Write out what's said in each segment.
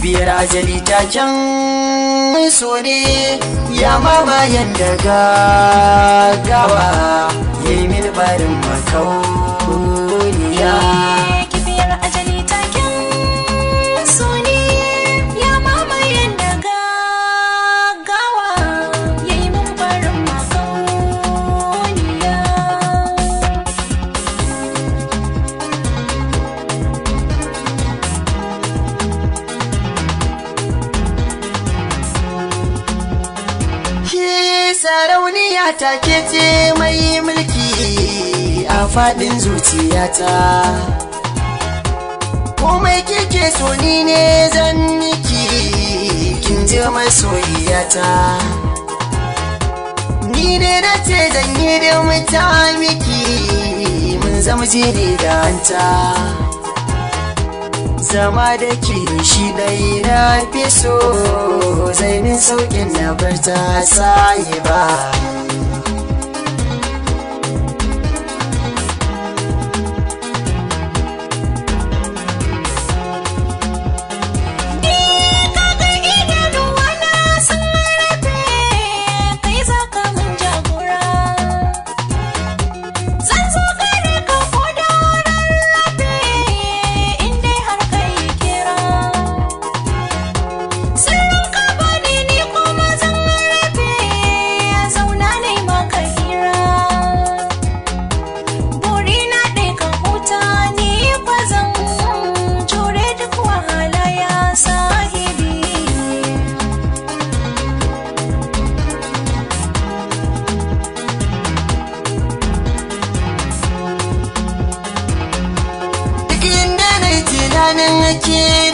kibiyar ajali taken so ne ya mamayen da gagawa ya yi mini barin makauniya. Kibiyar ajali taken so ne ya mamayen da gagawa ya yi min barin makauniya. Sarauniya ta ke ce mai mulki a faɗin zuciyata, komai kike so ni ne zan miki, kin ji masoyiyata. Ni ne na ce zan yi da muta miki, mun zama jini da hanta, zama da ke shi ɗai na fi so, zai min sauƙin na bar ta sayi ba.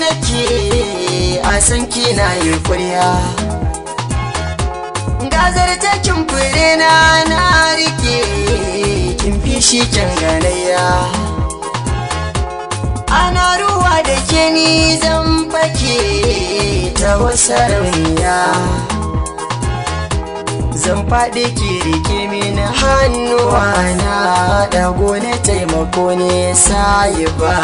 Nake a san kina yi kurya, gazar ta kin fure na rike, kin fi shi kyan ganayya. Ana ruwa da ke ni zan fake ta sarauniya, zan faɗi ki rike mini hannuwa na, dago na taimako ne sayi ba.